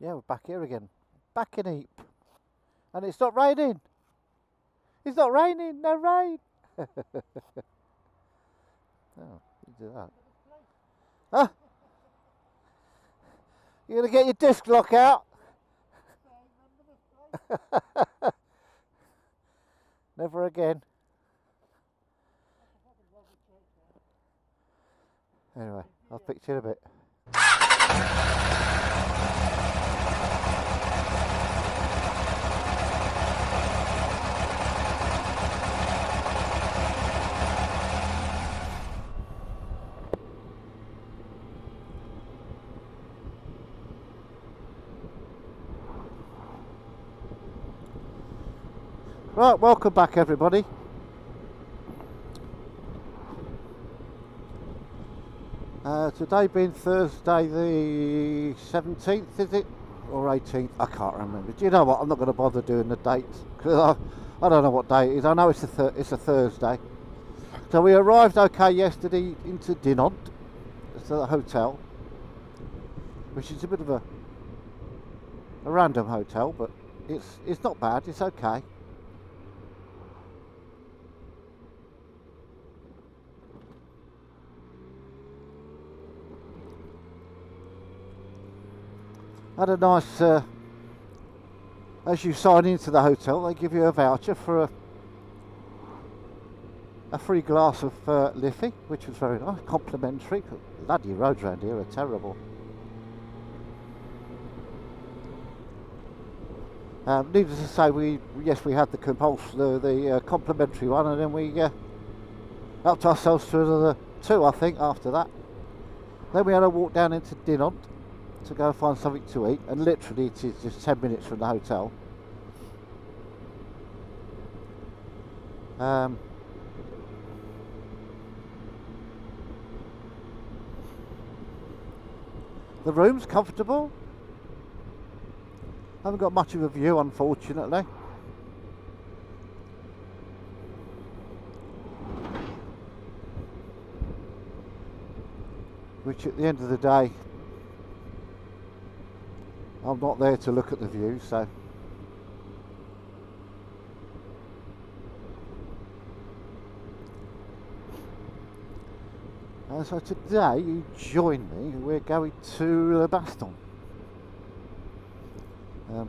Yeah, we're back here again. Back in Heap. And it's not raining. It's not raining. No rain. Oh, you do that. Huh? You're going to get your disc lock out? Never again. Anyway, I'll speak to you in a bit. Right, welcome back everybody. Today being Thursday the 17th, is it? Or 18th? I can't remember. Do you know what? I'm not going to bother doing the dates because I don't know what day it is. I know it's a Thursday. So we arrived okay yesterday into Dinant, to the hotel, which is a bit of a random hotel, but it's not bad. It's okay. Had a nice, as you sign into the hotel, they give you a voucher for a free glass of Liffey, which was very nice, complimentary. Bloody roads around here are terrible. Needless to say, we had the complimentary one, and then we helped ourselves to another two, I think, after that. Then we had a walk down into Dinant to go and find something to eat, and literally it is just 10 minutes from the hotel. The room's comfortable. Haven't got much of a view, unfortunately. Which at the end of the day, I'm not there to look at the view, so. So today, you join me, we're going to Bastogne.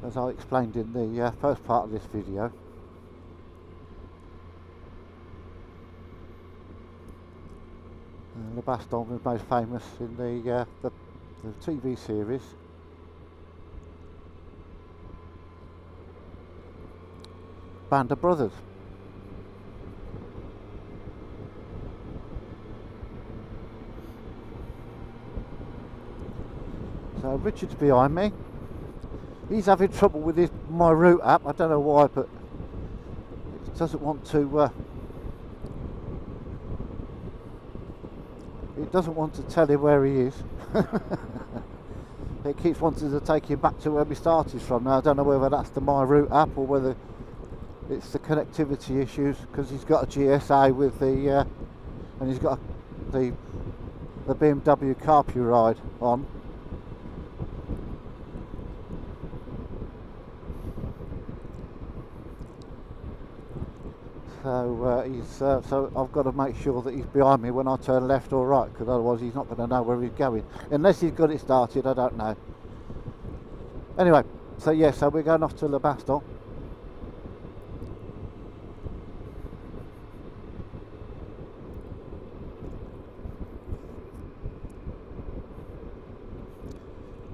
As I explained in the first part of this video. The Bastogne is most famous in the TV series. Band of Brothers. So Richard's behind me. He's having trouble with my route app. I don't know why, but it doesn't want to. It doesn't want to tell him where he is. It keeps wanting to take him back to where we started from. Now I don't know whether that's the My Route app or whether it's the connectivity issues, because he's got a GSA with the and he's got the BMW Carpu ride on. So so I've got to make sure that he's behind me when I turn left or right, because otherwise he's not going to know where he's going unless he's got it started. I don't know. Anyway, so yeah, so we're going off to Bastogne.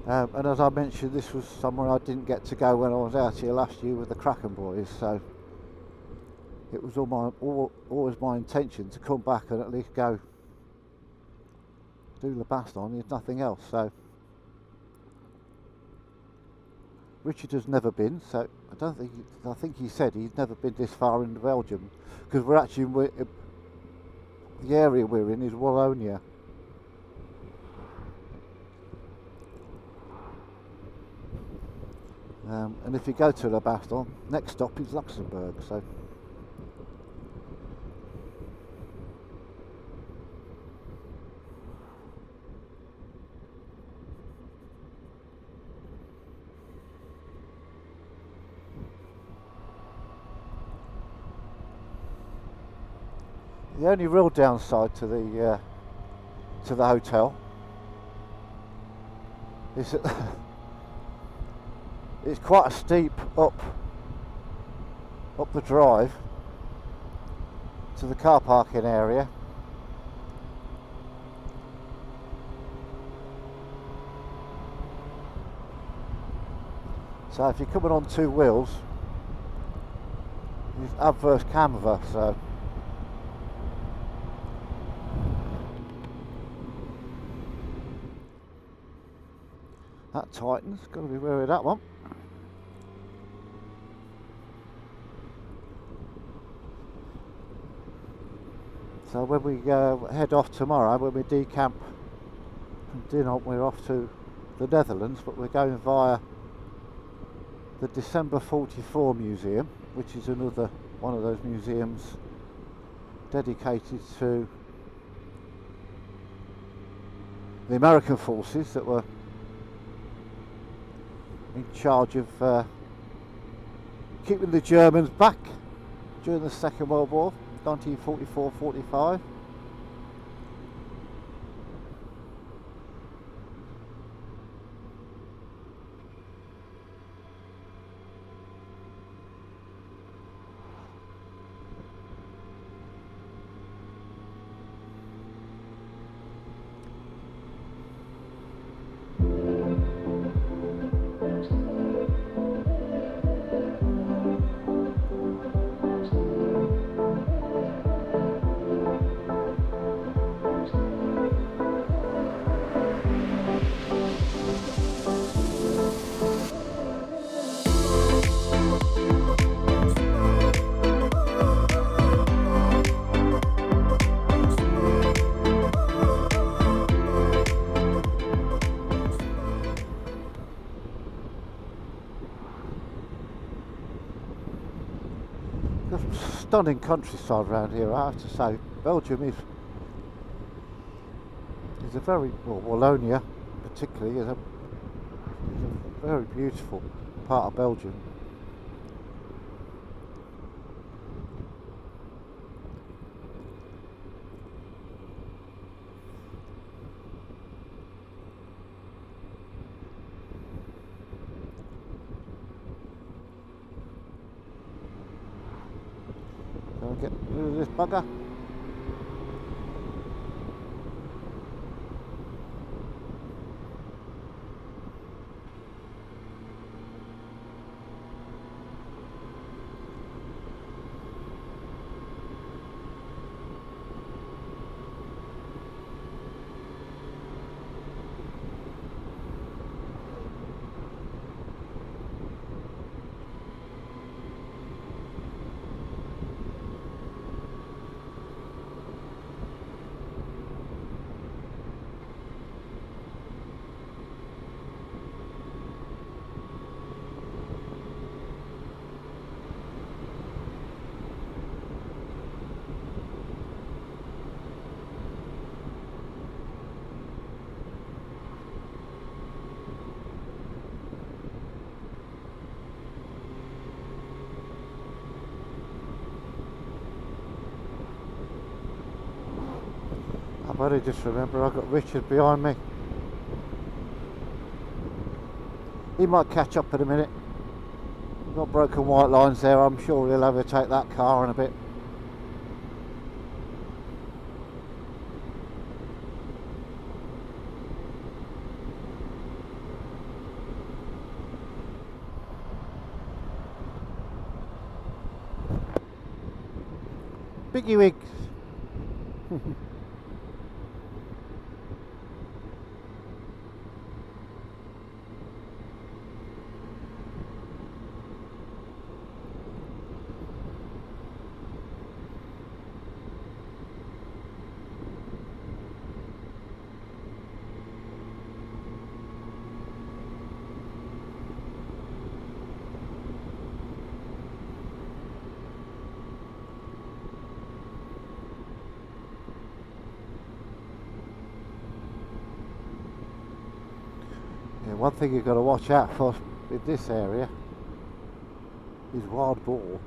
And as I mentioned, this was somewhere I didn't get to go when I was out here last year with the Kraken boys, so it was always my intention to come back and at least go do the Bastogne. There's nothing else. So Richard has never been, so I think he said he's never been this far into Belgium, because we're actually the area we're in is Wallonia. And if you go to the Bastogne, next stop is Luxembourg. So The only real downside to the hotel is that it's quite a steep up the drive to the car parking area. So if you're coming on two wheels, it's adverse camber, so that tightens, got to be wary of that one. So when we head off tomorrow, when we decamp from Dinant, we're off to the Netherlands, but we're going via the December 44 Museum, which is another one of those museums dedicated to the American forces that were in charge of keeping the Germans back during the Second World War, 1944-45. Stunning countryside around here, I have to say. Belgium is a very, well, Wallonia particularly is a very beautiful part of Belgium. Get rid of this bugger. I just remember I've got Richard behind me. He might catch up in a minute. We've got broken white lines there, I'm sure he'll overtake that car in a bit. Biggie wigs. One thing you've got to watch out for in this area is wild boar.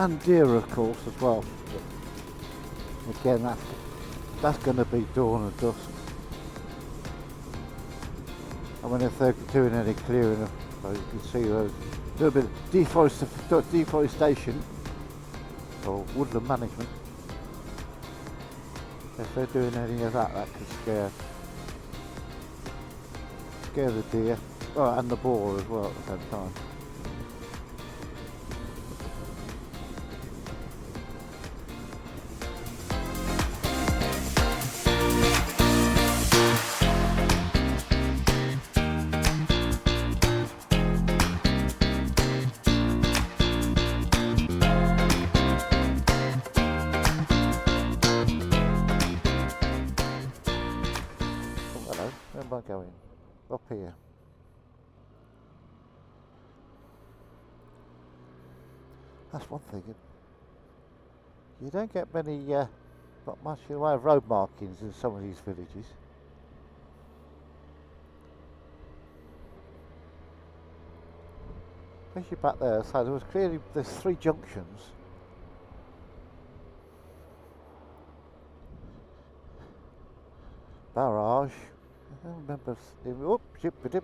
and deer of course as well. But again, that's going to be dawn and dusk. I mean, if they're doing any clearing, you can see there's a little bit of deforestation or woodland management. If they're doing any of that, that could scare the deer, and the boar as well at the same time. Where am I going? Up here. That's one thing. You don't get many, not much in the way of road markings in some of these villages. Especially back there, so there's 3 junctions. Barrage. I don't remember. Oh, zip-a-dip.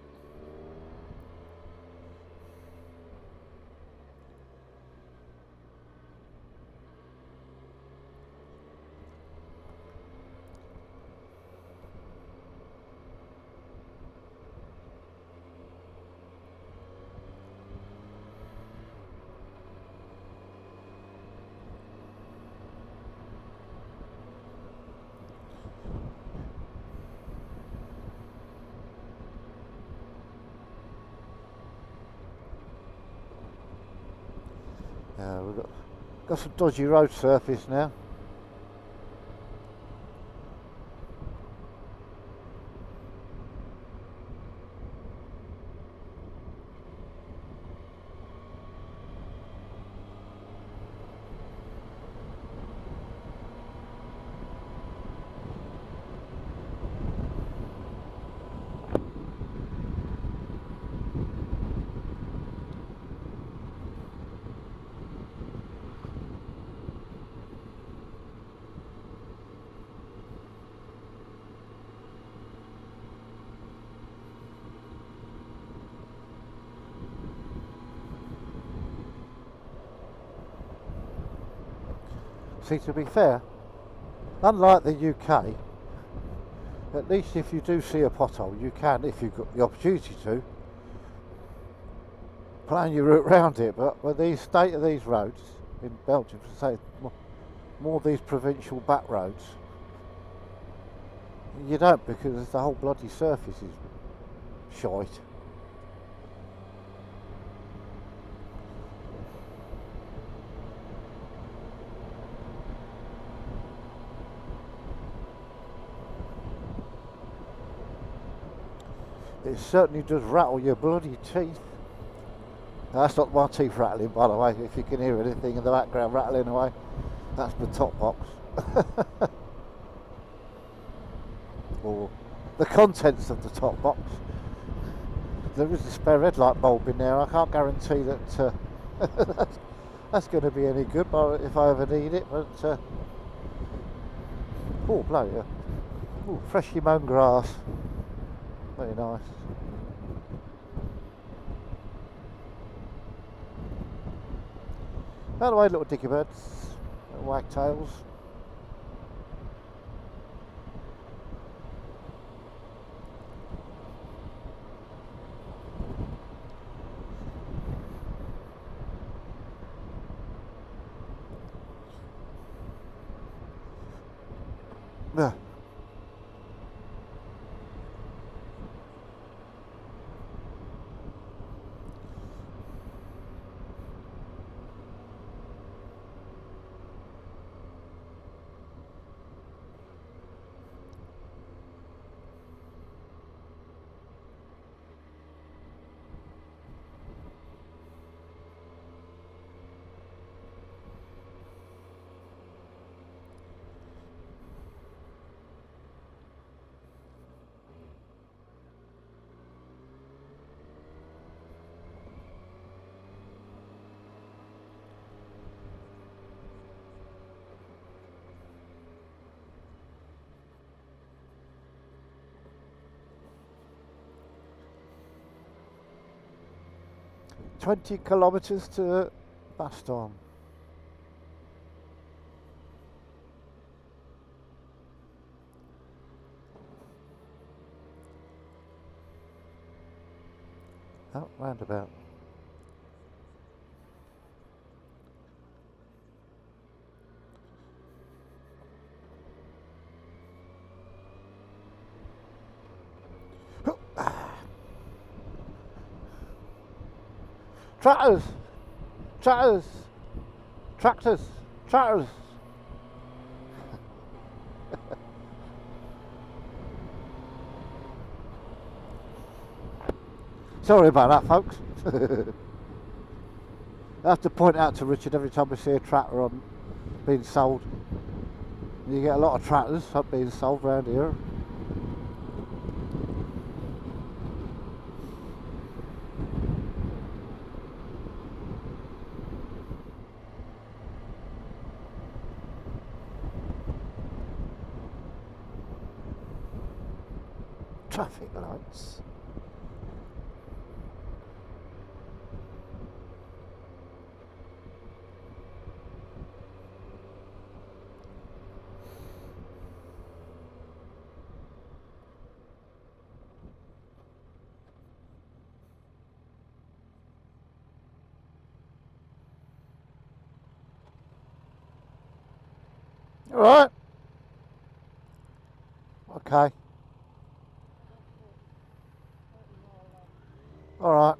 We've got some dodgy road surface now. See, to be fair, unlike the UK, at least if you do see a pothole, you can, if you've got the opportunity to, plan your route around it. But with the state of these roads in Belgium, say more these provincial back roads, you don't, because the whole bloody surface is shite. It certainly does rattle your bloody teeth. That's not my teeth rattling, by the way. If you can hear anything in the background rattling away, that's the top box. Or the contents of the top box. There is a spare red light bulb in there. I can't guarantee that that's going to be any good if I ever need it. But oh, bloody hell. Oh, freshly mown grass. Very nice. By the way, little dicky birds, little wagtails. Yeah. 20 kilometres to Bastogne. Oh, roundabout. Tractors! Tractors! Tractors! Tractors! Sorry about that, folks. I have to point out to Richard every time I see a tractor on being sold. You get a lot of tractors being sold around here. Traffic lights. All right. Okay. All right.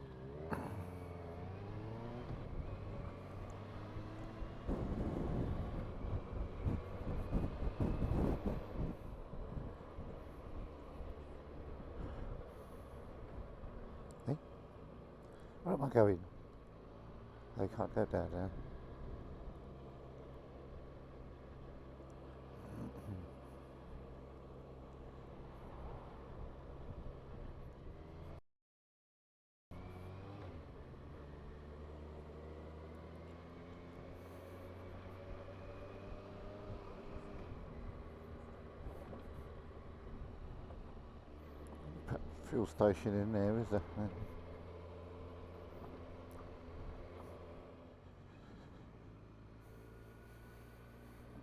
Hey, where am I going? I can't go down there. Fuel station in there, is there? No.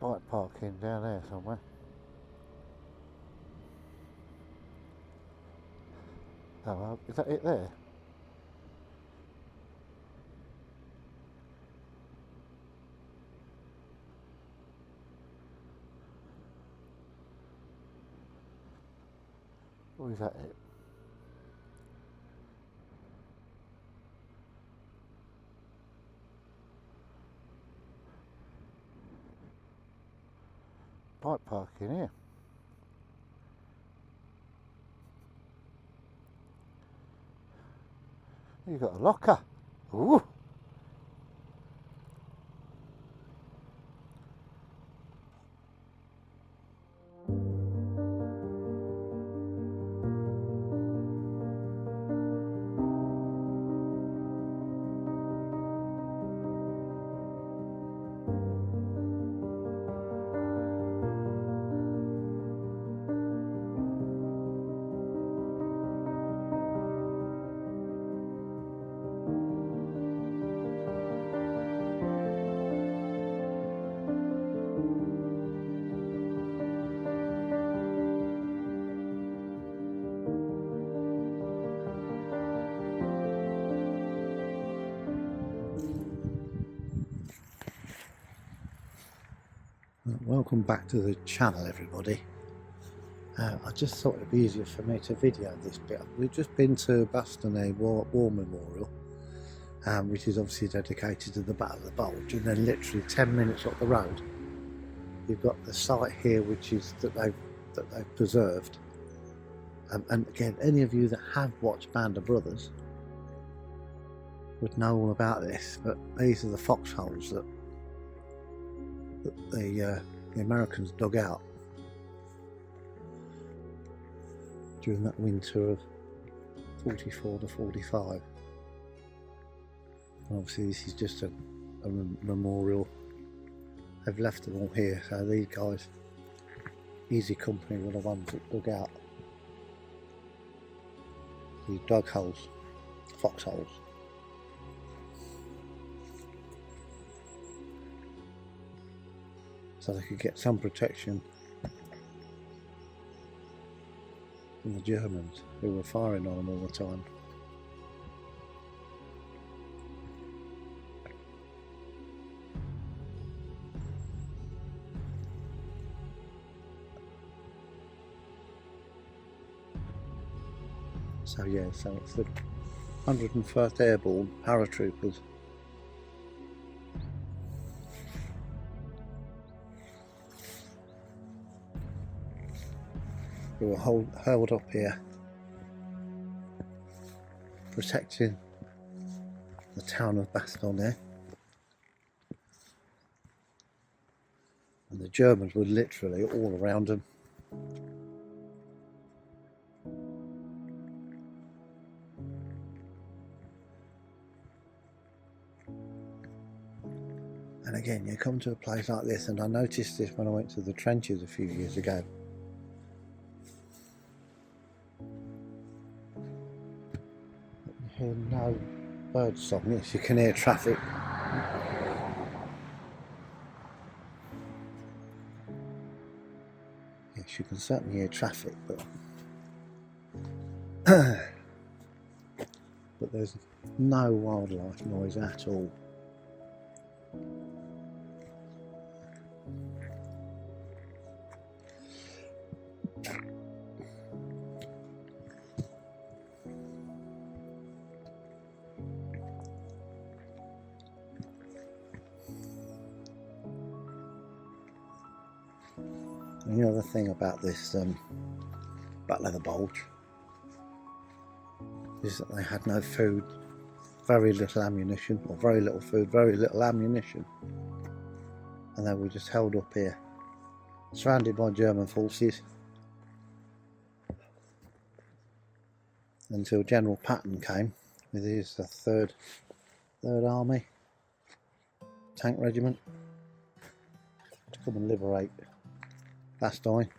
Bike parking down there somewhere. Oh, is that it there? Or is that it? Bike parking here. You've got a locker. Ooh. Welcome back to the channel, everybody. I just thought it'd be easier for me to video this bit. We've just been to Bastogne War Memorial, which is obviously dedicated to the Battle of the Bulge, and then literally 10 minutes up the road you've got the site here, which is that they've preserved. And again, any of you that have watched Band of Brothers would know all about this, but these are the foxholes that the Americans dug out during that winter of 44 to 45. And obviously this is just a memorial. They've left them all here, so these guys, Easy Company, were the ones that dug out these dug holes, foxholes. so they could get some protection from the Germans who were firing on them all the time. So yeah, so it's the 101st Airbourne paratroopers. Who were held up here, protecting the town of Bastogne. And the Germans were literally all around them. And again, you come to a place like this, and I noticed this when I went to the trenches a few years ago. You hear no bird song. Yes, you can hear traffic. Yes, you can certainly hear traffic, but but there's no wildlife noise at all. And the other thing about this Battle of the Bulge is that they had no food, very little ammunition, or very little food, very little ammunition, and they were just held up here, surrounded by German forces, until General Patton came with his third Army tank regiment to come and liberate Bastogne.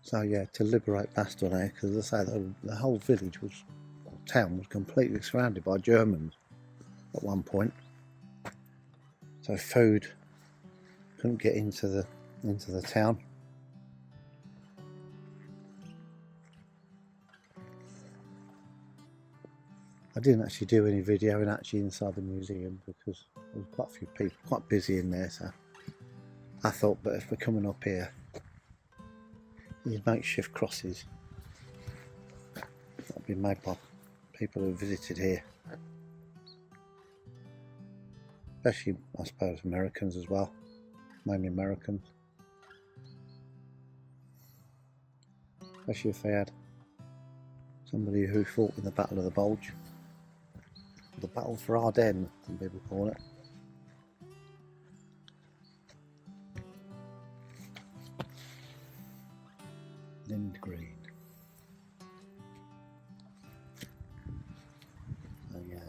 So yeah, to liberate Bastogne, because as I say, the whole village town was completely surrounded by Germans at one point. So food couldn't get into the town. I didn't actually do any videoing actually inside the museum because there was quite a few people, quite busy in there. So I thought, but if we're coming up here, these makeshift crosses that have been made by people who visited here, especially I suppose Americans as well, mainly Americans, especially if they had somebody who fought in the Battle of the Bulge, the Battle for Ardennes, some people call it. Lind green. So yeah,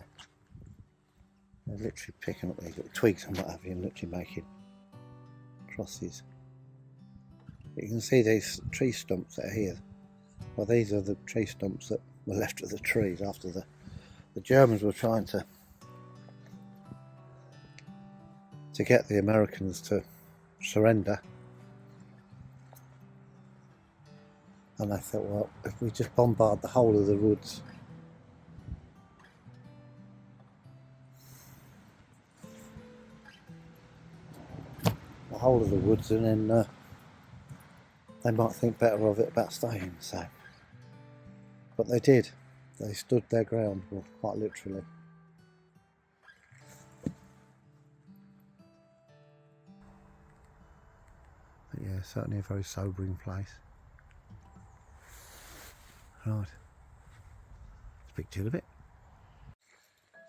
they're literally picking up these little twigs and what have you, and literally making crosses. But you can see these tree stumps that are here. Well, these are the tree stumps that were left of the trees after the Germans were trying to get the Americans to surrender. And I thought, well, if we just bombard the whole of the woods, and then they might think better of it about staying. So, but they did. They stood their ground, well, quite literally. But yeah, certainly a very sobering place. Right, speak to you in a bit.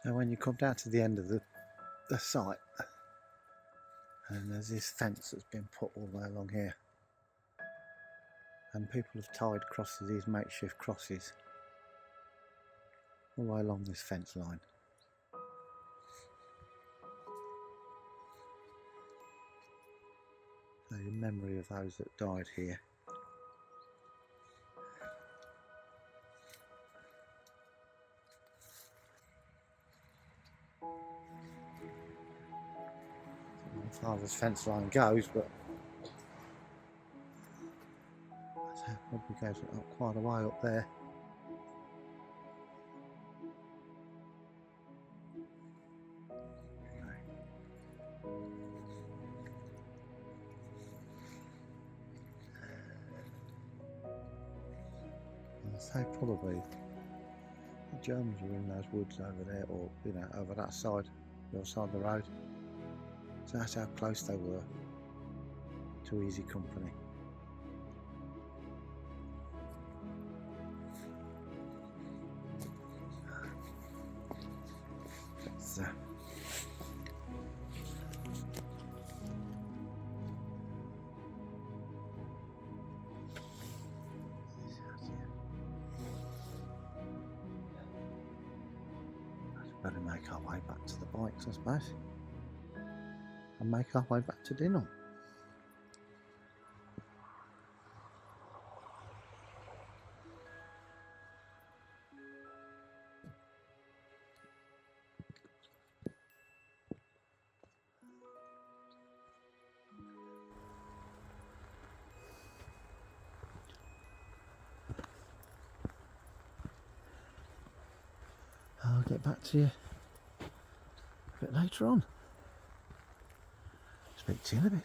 So when you come down to the end of the site, and there's this fence that's been put all the way along here, and people have tied crosses, these makeshift crosses, all the way along this fence line. So in memory of those that died here. As far as fence line goes, but that probably goes up quite a way up there. I'd say probably the Germans were in those woods over there, or you know, over that side, the other side of the road. So that's how close they were to Easy Company. So, better make our way back to the bikes, I suppose, and make our way back to dinner. I'll get back to you a bit later on. Speak to you in a bit.